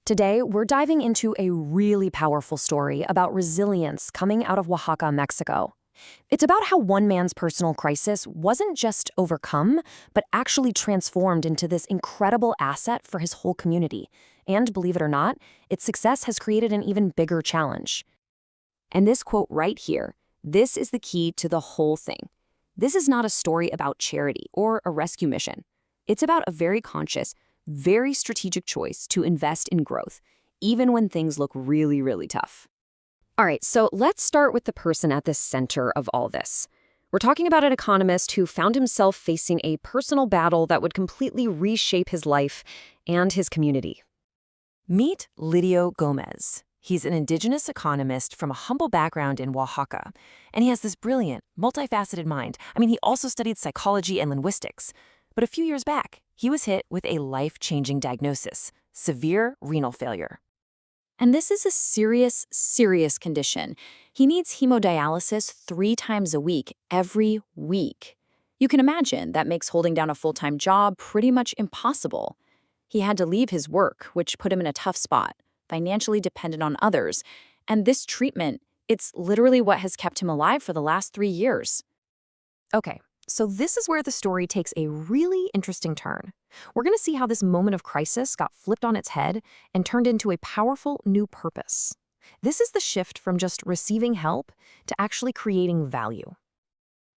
Today, we're diving into a really powerful story about resilience coming out of Oaxaca, Mexico. It's about how one man's personal crisis wasn't just overcome, but actually transformed into this incredible asset for his whole community. And believe it or not, its success has created an even bigger challenge. And this quote right here, this is the key to the whole thing. This is not a story about charity or a rescue mission. It's about a very conscious, very strategic choice to invest in growth, even when things look really, really tough. All right, so let's start with the person at the center of all this. We're talking about an economist who found himself facing a personal battle that would completely reshape his life and his community. Meet Lidio Gomez. He's an indigenous economist from a humble background in Oaxaca, and he has this brilliant, multifaceted mind. He also studied psychology and linguistics. But a few years back, he was hit with a life-changing diagnosis: severe renal failure. And this is a serious, serious condition. He needs hemodialysis 3 times a week, every week. You can imagine that makes holding down a full-time job pretty much impossible. He had to leave his work, which put him in a tough spot, financially dependent on others. And this treatment, it's literally what has kept him alive for the last 3 years. Okay, so this is where the story takes a really interesting turn. We're going to see how this moment of crisis got flipped on its head and turned into a powerful new purpose. This is the shift from just receiving help to actually creating value.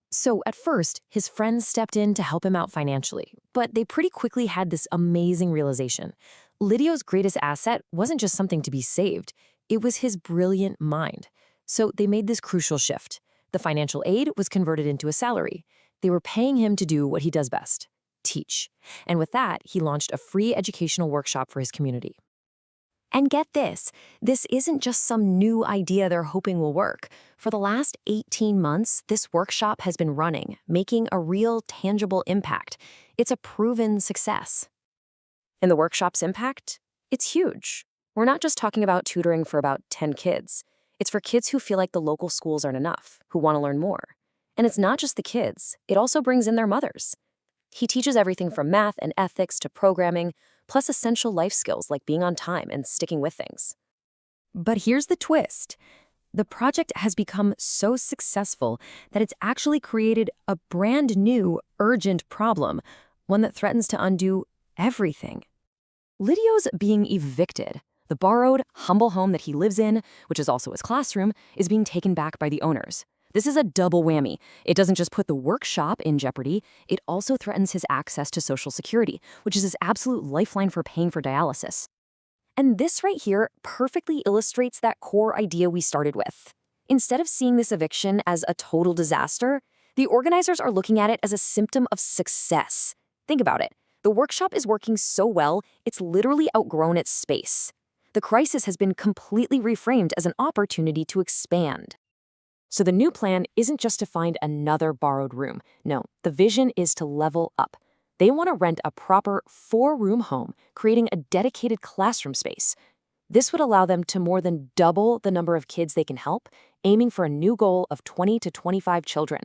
So at first, his friends stepped in to help him out financially, but they pretty quickly had this amazing realization. Lidio's greatest asset wasn't just something to be saved, it was his brilliant mind. So they made this crucial shift. The financial aid was converted into a salary. They were paying him to do what he does best: teach. And with that, he launched a free educational workshop for his community. And get this isn't just some new idea they're hoping will work. For the last 18 months, this workshop has been running, making a real, tangible impact. It's a proven success. And the workshop's impact? It's huge. We're not just talking about tutoring for about 10 kids. It's for kids who feel like the local schools aren't enough, who want to learn more. And it's not just the kids, it also brings in their mothers. He teaches everything from math and ethics to programming, plus essential life skills like being on time and sticking with things. But here's the twist. The project has become so successful that it's actually created a brand new, urgent problem, one that threatens to undo everything. Lidio's being evicted. The borrowed, humble home that he lives in, which is also his classroom, is being taken back by the owners. This is a double whammy. It doesn't just put the workshop in jeopardy, it also threatens his access to Social Security, which is his absolute lifeline for paying for dialysis. And this right here perfectly illustrates that core idea we started with. Instead of seeing this eviction as a total disaster, the organizers are looking at it as a symptom of success. Think about it. The workshop is working so well, it's literally outgrown its space. The crisis has been completely reframed as an opportunity to expand. So the new plan isn't just to find another borrowed room. No, the vision is to level up. They want to rent a proper 4-room home, creating a dedicated classroom space. This would allow them to more than double the number of kids they can help, aiming for a new goal of 20 to 25 children.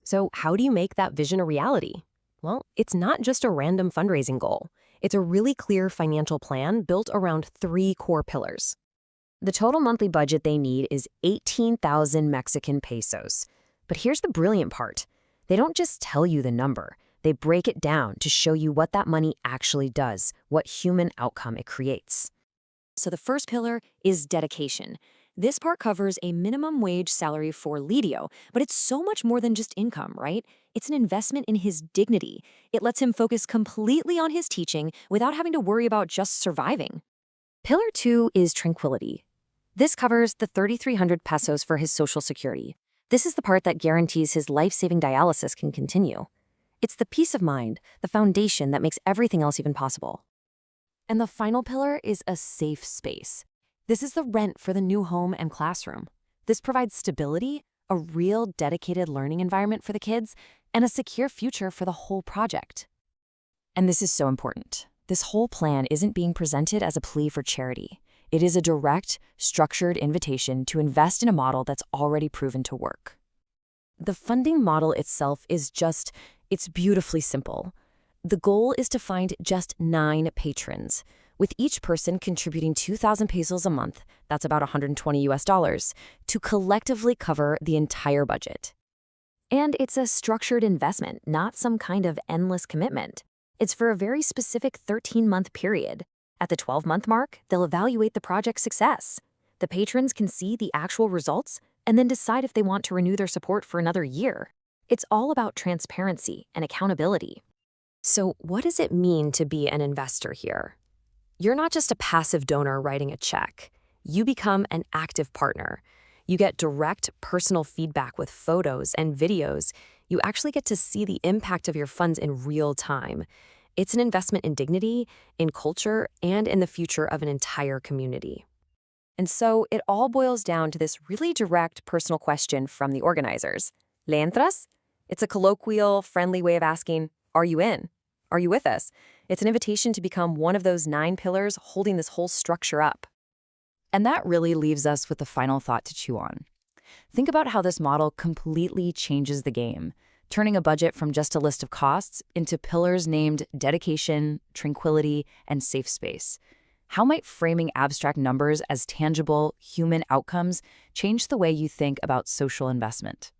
So how do you make that vision a reality? Well, it's not just a random fundraising goal. It's a really clear financial plan built around 3 core pillars. The total monthly budget they need is 18,000 Mexican pesos. But here's the brilliant part. They don't just tell you the number. They break it down to show you what that money actually does, what human outcome it creates. So the first pillar is dedication. This part covers a minimum wage salary for Lidio, but it's so much more than just income, right? It's an investment in his dignity. It lets him focus completely on his teaching without having to worry about just surviving. Pillar 2 is tranquility. This covers the 3,300 pesos for his Social Security. This is the part that guarantees his life-saving dialysis can continue. It's the peace of mind, the foundation that makes everything else even possible. And the final pillar is a safe space. This is the rent for the new home and classroom. This provides stability, a real dedicated learning environment for the kids, and a secure future for the whole project. And this is so important. This whole plan isn't being presented as a plea for charity. It is a direct, structured invitation to invest in a model that's already proven to work. The funding model itself is it's beautifully simple. The goal is to find just 9 patrons. with each person contributing 2,000 pesos a month, that's about 120 US dollars, to collectively cover the entire budget. And it's a structured investment, not some kind of endless commitment. It's for a very specific 13-month period. At the 12-month mark, they'll evaluate the project's success. The patrons can see the actual results and then decide if they want to renew their support for another year. It's all about transparency and accountability. So, what does it mean to be an investor here? You're not just a passive donor writing a check. You become an active partner. You get direct personal feedback with photos and videos. You actually get to see the impact of your funds in real time. It's an investment in dignity, in culture, and in the future of an entire community. And so it all boils down to this really direct personal question from the organizers. ¿Le entras? It's a colloquial, friendly way of asking, are you in? Are you with us? It's an invitation to become one of those 9 pillars holding this whole structure up. And that really leaves us with the final thought to chew on. Think about how this model completely changes the game, turning a budget from just a list of costs into pillars named dedication, tranquility, and safe space. How might framing abstract numbers as tangible, human outcomes change the way you think about social investment?